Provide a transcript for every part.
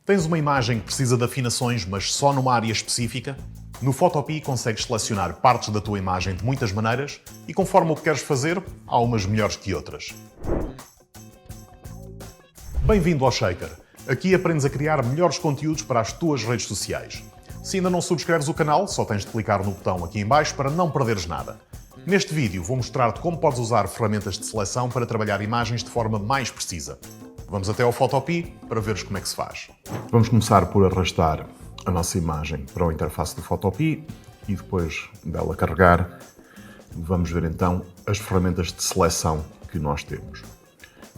Tens uma imagem que precisa de afinações, mas só numa área específica? No Photopea consegues selecionar partes da tua imagem de muitas maneiras e conforme o que queres fazer, há umas melhores que outras. Bem-vindo ao Shaker. Aqui aprendes a criar melhores conteúdos para as tuas redes sociais. Se ainda não subscreves o canal, só tens de clicar no botão aqui em baixo para não perderes nada. Neste vídeo vou mostrar-te como podes usar ferramentas de seleção para trabalhar imagens de forma mais precisa. Vamos até ao Photopea para veres como é que se faz. Vamos começar por arrastar a nossa imagem para a interface do Photopea e depois dela carregar, vamos ver então as ferramentas de seleção que nós temos.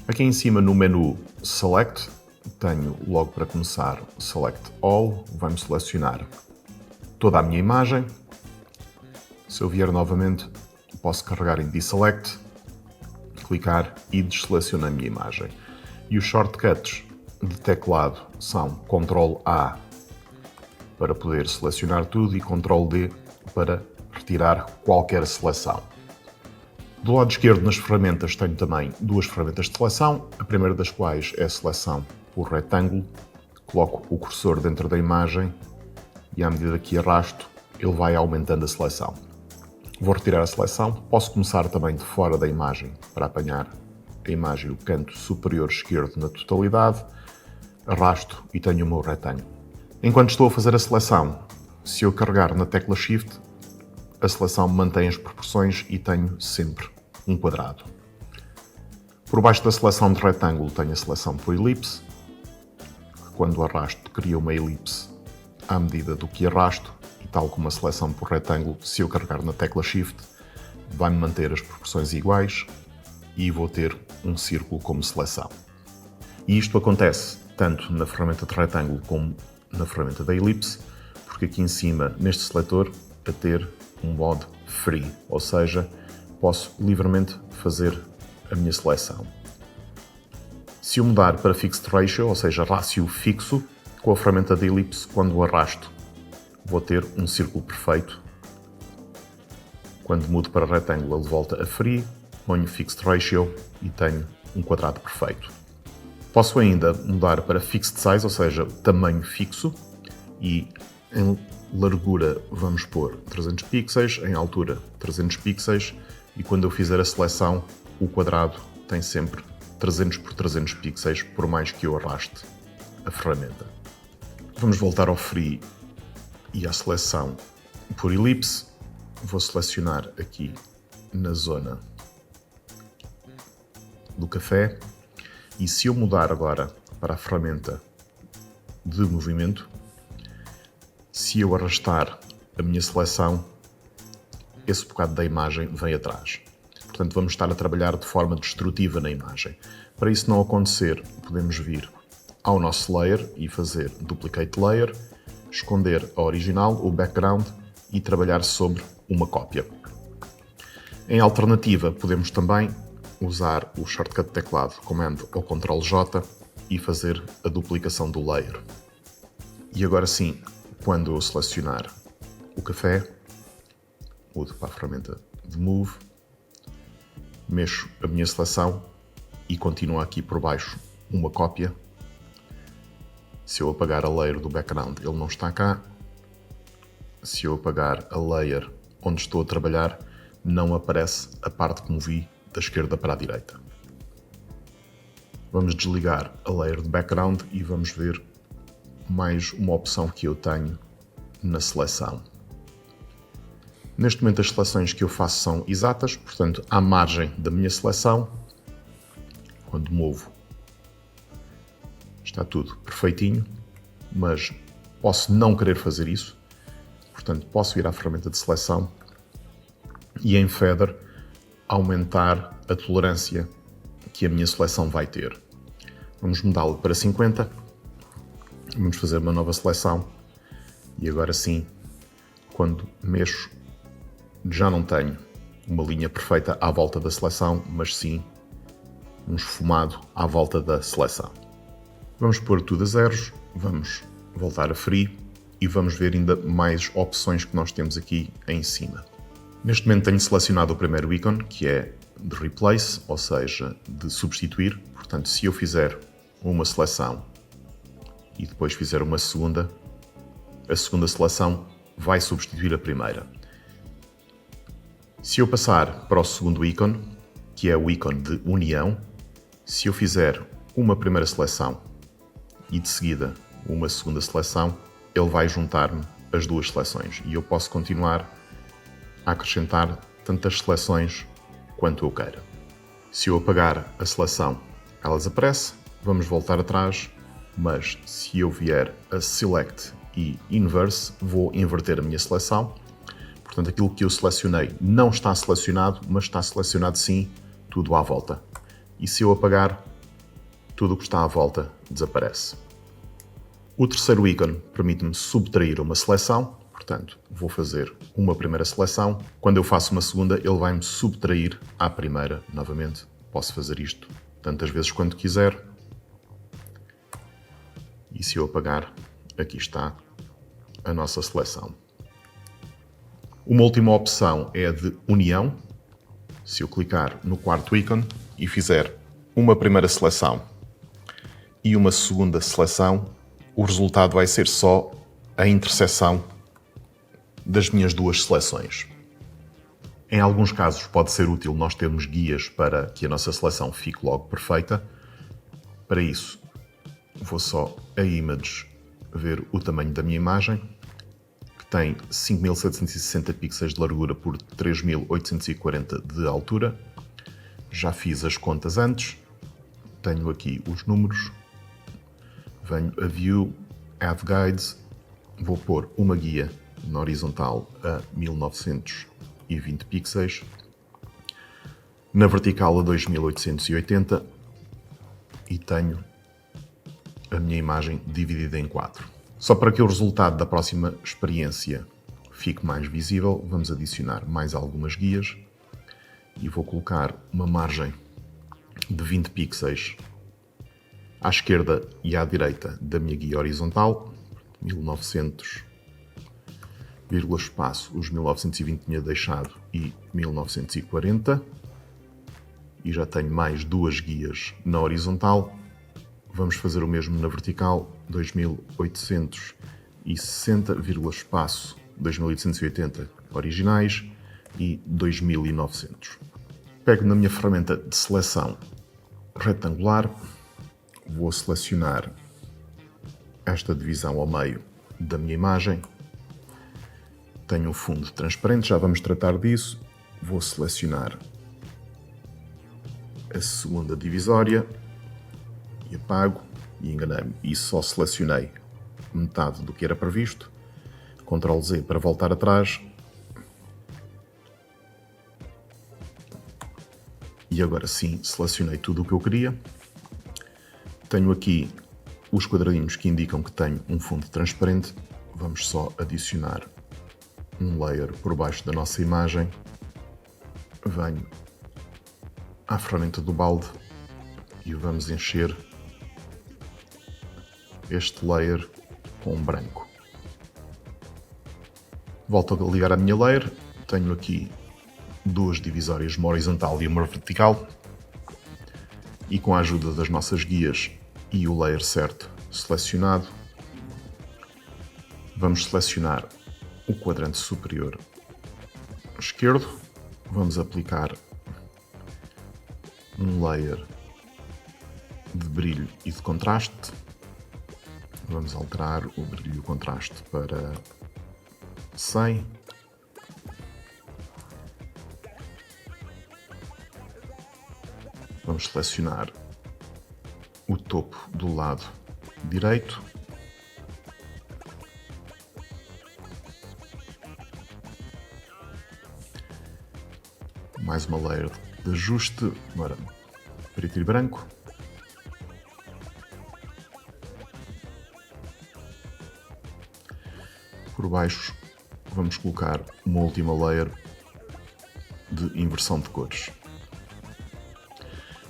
Aqui em cima no menu Select, tenho logo para começar Select All, vai-me selecionar toda a minha imagem. Se eu vier novamente, posso carregar em Deselect, clicar e desselecionar a minha imagem. E os shortcuts de teclado são Ctrl A para poder selecionar tudo e Ctrl D para retirar qualquer seleção. Do lado esquerdo nas ferramentas tenho também duas ferramentas de seleção, a primeira das quais é a seleção por retângulo. Coloco o cursor dentro da imagem e à medida que arrasto ele vai aumentando a seleção. Vou retirar a seleção, posso começar também de fora da imagem para apanhar a imagem o canto superior esquerdo na totalidade, arrasto e tenho o meu retângulo. Enquanto estou a fazer a seleção, se eu carregar na tecla Shift, a seleção mantém as proporções e tenho sempre um quadrado. Por baixo da seleção de retângulo tenho a seleção por elipse, que quando arrasto cria uma elipse à medida do que arrasto, e tal como a seleção por retângulo, se eu carregar na tecla Shift, vai-me manter as proporções iguais e vou ter um círculo como seleção. E isto acontece tanto na ferramenta de retângulo como na ferramenta da elipse, porque aqui em cima, neste seletor, a ter um modo free, ou seja, posso livremente fazer a minha seleção. Se eu mudar para Fixed Ratio, ou seja, rácio fixo, com a ferramenta da elipse, quando o arrasto, vou ter um círculo perfeito. Quando mudo para retângulo, ele volta a free, ponho Fixed Ratio e tenho um quadrado perfeito. Posso ainda mudar para Fixed Size, ou seja, tamanho fixo, e em largura vamos pôr 300 pixels, em altura 300 pixels, e quando eu fizer a seleção, o quadrado tem sempre 300 por 300 pixels, por mais que eu arraste a ferramenta. Vamos voltar ao Free e à seleção por elipse. Vou selecionar aqui na zona do café, e se eu mudar agora para a ferramenta de movimento, se eu arrastar a minha seleção, esse bocado da imagem vem atrás. Portanto, vamos estar a trabalhar de forma destrutiva na imagem. Para isso não acontecer, podemos vir ao nosso layer e fazer Duplicate Layer, esconder a original, o background, e trabalhar sobre uma cópia. Em alternativa, podemos também usar o shortcut de teclado Command ou Ctrl J e fazer a duplicação do layer. E agora sim, quando eu selecionar o café, mudo para a ferramenta de Move, mexo a minha seleção e continua aqui por baixo uma cópia. Se eu apagar a layer do background, ele não está cá. Se eu apagar a layer onde estou a trabalhar, não aparece a parte que movi da esquerda para a direita. Vamos desligar a layer de background e vamos ver mais uma opção que eu tenho na seleção. Neste momento as seleções que eu faço são exatas, portanto, à margem da minha seleção, quando movo, está tudo perfeitinho, mas posso não querer fazer isso, portanto, posso ir à ferramenta de seleção e em Feather aumentar a tolerância que a minha seleção vai ter. Vamos mudá-lo para 50, vamos fazer uma nova seleção e agora sim, quando mexo, já não tenho uma linha perfeita à volta da seleção, mas sim um esfumado à volta da seleção. Vamos pôr tudo a zeros, vamos voltar a Free e vamos ver ainda mais opções que nós temos aqui em cima. Neste momento tenho selecionado o primeiro ícone, que é de Replace, ou seja, de substituir. Portanto, se eu fizer uma seleção e depois fizer uma segunda, a segunda seleção vai substituir a primeira. Se eu passar para o segundo ícone, que é o ícone de união, se eu fizer uma primeira seleção e de seguida uma segunda seleção, ele vai juntar-me as duas seleções e eu posso continuar a acrescentar tantas seleções quanto eu queira. Se eu apagar a seleção, ela desaparece, vamos voltar atrás, mas se eu vier a Select e Inverse, vou inverter a minha seleção. Portanto, aquilo que eu selecionei não está selecionado, mas está selecionado sim tudo à volta. E se eu apagar, tudo o que está à volta desaparece. O terceiro ícone permite-me subtrair uma seleção, portanto, vou fazer uma primeira seleção. Quando eu faço uma segunda, ele vai-me subtrair à primeira novamente. Posso fazer isto tantas vezes quanto quiser. E se eu apagar, aqui está a nossa seleção. Uma última opção é a de união. Se eu clicar no quarto ícone e fizer uma primeira seleção e uma segunda seleção, o resultado vai ser só a interseção das minhas duas seleções. Em alguns casos pode ser útil nós termos guias para que a nossa seleção fique logo perfeita. Para isso, vou só a Image ver o tamanho da minha imagem, que tem 5760 pixels de largura por 3840 de altura. Já fiz as contas antes, tenho aqui os números, venho a View, Add Guides, vou pôr uma guia na horizontal a 1920 pixels, na vertical a 2880 e tenho a minha imagem dividida em 4. Só para que o resultado da próxima experiência fique mais visível, vamos adicionar mais algumas guias e vou colocar uma margem de 20 pixels à esquerda e à direita da minha guia horizontal, 1900, vírgula espaço, os 1920 tinha deixado e 1940, e já tenho mais duas guias na horizontal. Vamos fazer o mesmo na vertical, 2860, vírgula espaço, 2880 originais e 2900. Pego na minha ferramenta de seleção retangular, vou selecionar esta divisão ao meio da minha imagem. Tenho um fundo transparente, já vamos tratar disso. Vou selecionar a segunda divisória e apago, e enganei-me, e só selecionei metade do que era previsto. Ctrl Z para voltar atrás. E agora sim, selecionei tudo o que eu queria. Tenho aqui os quadradinhos que indicam que tenho um fundo transparente. Vamos só adicionar um layer por baixo da nossa imagem. Venho à ferramenta do balde e vamos encher este layer com branco. Volto a ligar a minha layer. Tenho aqui duas divisórias, uma horizontal e uma vertical. E com a ajuda das nossas guias e o layer certo selecionado, vamos selecionar o quadrante superior esquerdo. Vamos aplicar um layer de brilho e de contraste. Vamos alterar o brilho e o contraste para 100. Vamos selecionar o topo do lado direito. Mais uma layer de ajuste, agora preto e branco. Por baixo vamos colocar uma última layer de inversão de cores.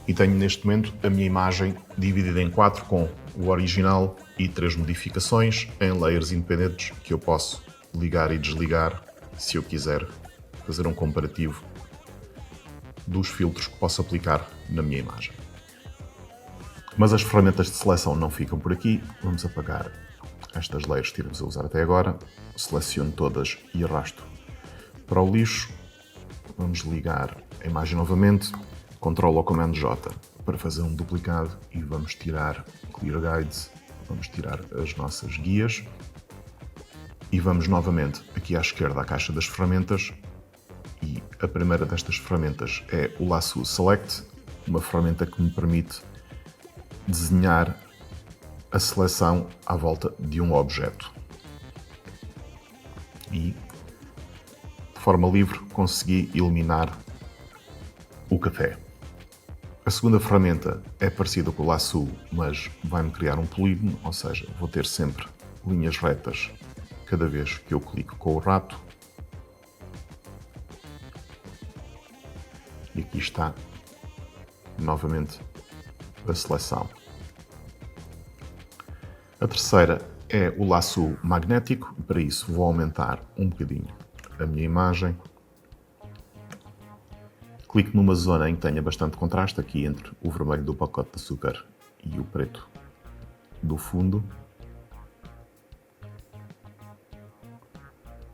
E tenho neste momento a minha imagem dividida em 4 com o original e 3 modificações em layers independentes que eu posso ligar e desligar se eu quiser fazer um comparativo dos filtros que posso aplicar na minha imagem. Mas as ferramentas de seleção não ficam por aqui. Vamos apagar estas layers que estivemos a usar até agora. Seleciono todas e arrasto para o lixo. Vamos ligar a imagem novamente. Ctrl ou Command J para fazer um duplicado e vamos tirar Clear Guides. Vamos tirar as nossas guias. E vamos novamente aqui à esquerda à caixa das ferramentas. E a primeira destas ferramentas é o Lasso Select, uma ferramenta que me permite desenhar a seleção à volta de um objeto. E, de forma livre, consegui eliminar o café. A segunda ferramenta é parecida com o Lasso, mas vai-me criar um polígono, ou seja, vou ter sempre linhas retas cada vez que eu clico com o rato. E aqui está, novamente, a seleção. A terceira é o laço magnético. Para isso vou aumentar um bocadinho a minha imagem. Clico numa zona em que tenha bastante contraste, aqui entre o vermelho do pacote de açúcar e o preto do fundo.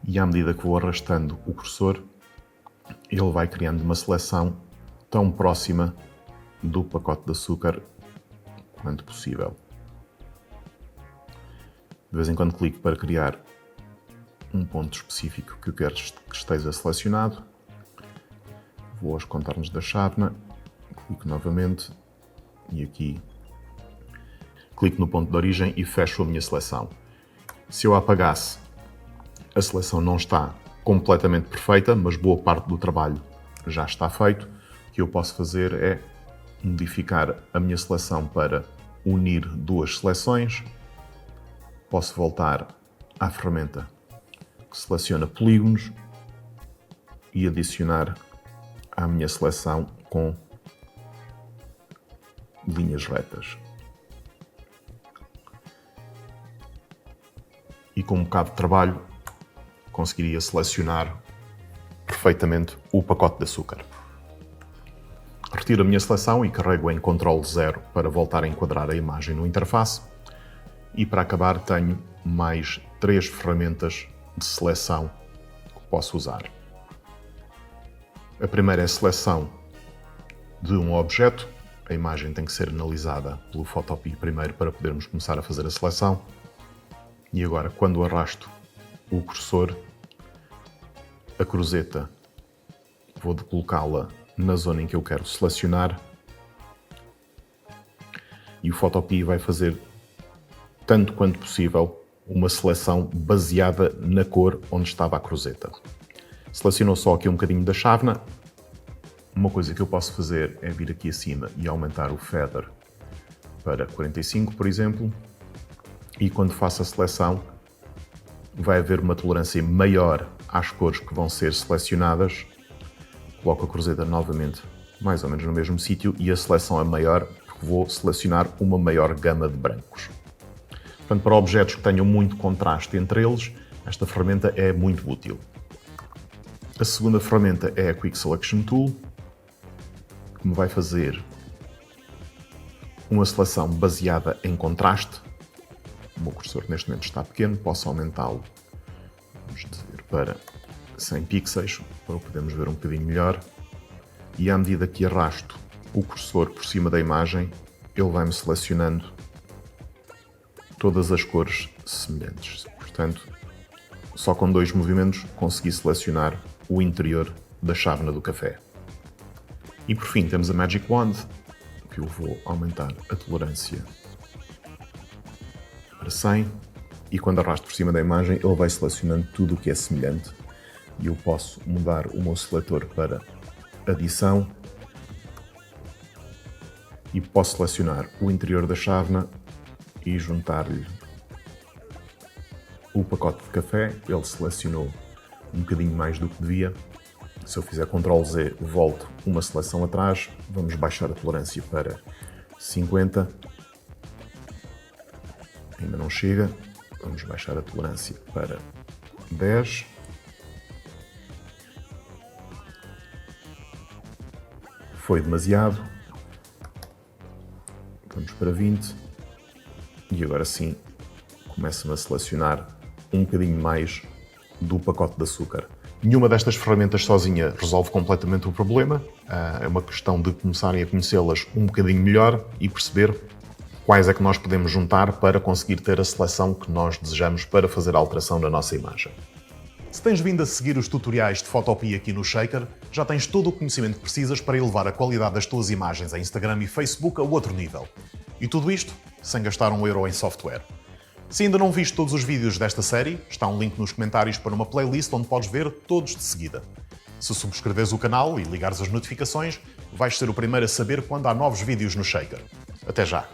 E à medida que vou arrastando o cursor, ele vai criando uma seleção tão próxima do pacote de açúcar quanto possível. De vez em quando clico para criar um ponto específico que eu quero que esteja selecionado. Vou aos contornos da chávena, clico novamente e aqui clico no ponto de origem e fecho a minha seleção. Se eu a apagasse, a seleção não está completamente perfeita, mas boa parte do trabalho já está feito. O que eu posso fazer é modificar a minha seleção para unir duas seleções. Posso voltar à ferramenta que seleciona polígonos e adicionar à minha seleção com linhas retas. E com um bocado de trabalho conseguiria selecionar perfeitamente o pacote de açúcar. Retiro a minha seleção e carrego em Ctrl 0 para voltar a enquadrar a imagem no interface. E para acabar tenho mais 3 ferramentas de seleção que posso usar. A primeira é a seleção de um objeto. A imagem tem que ser analisada pelo Photopea primeiro para podermos começar a fazer a seleção. E agora, quando arrasto o cursor, a cruzeta, vou colocá-la na zona em que eu quero selecionar e o Photopea vai fazer, tanto quanto possível, uma seleção baseada na cor onde estava a cruzeta. Selecionou só aqui um bocadinho da chávena. Uma coisa que eu posso fazer é vir aqui acima e aumentar o feather para 45, por exemplo, e quando faço a seleção vai haver uma tolerância maior às cores que vão ser selecionadas. Coloco a cruzeta novamente mais ou menos no mesmo sítio e a seleção é maior porque vou selecionar uma maior gama de brancos. Portanto, para objetos que tenham muito contraste entre eles, esta ferramenta é muito útil. A segunda ferramenta é a Quick Selection Tool, que me vai fazer uma seleção baseada em contraste. O meu cursor neste momento está pequeno, posso aumentá-lo, vamos dizer, para 100 pixels, para podermos ver um bocadinho melhor. E à medida que arrasto o cursor por cima da imagem, ele vai-me selecionando todas as cores semelhantes. Portanto, só com 2 movimentos consegui selecionar o interior da chávena do café. E por fim temos a Magic Wand, que eu vou aumentar a tolerância para 100 e quando arrasto por cima da imagem ele vai selecionando tudo o que é semelhante e eu posso mudar o meu seletor para adição e posso selecionar o interior da chávena e juntar-lhe o pacote de café. Ele selecionou um bocadinho mais do que devia. Se eu fizer Ctrl Z, volto uma seleção atrás. Vamos baixar a tolerância para 50. Ainda não chega. Vamos baixar a tolerância para 10. Foi demasiado. Vamos para 20 e agora sim começa-me a selecionar um bocadinho mais do pacote de açúcar. Nenhuma destas ferramentas sozinha resolve completamente o problema, é uma questão de começarem a conhecê-las um bocadinho melhor e perceber quais é que nós podemos juntar para conseguir ter a seleção que nós desejamos para fazer a alteração na nossa imagem. Se tens vindo a seguir os tutoriais de Photopea aqui no Shaker, já tens todo o conhecimento que precisas para elevar a qualidade das tuas imagens em Instagram e Facebook a outro nível. E tudo isto sem gastar um euro em software. Se ainda não viste todos os vídeos desta série, está um link nos comentários para uma playlist onde podes ver todos de seguida. Se subscreveres o canal e ligares as notificações, vais ser o primeiro a saber quando há novos vídeos no Shaker. Até já!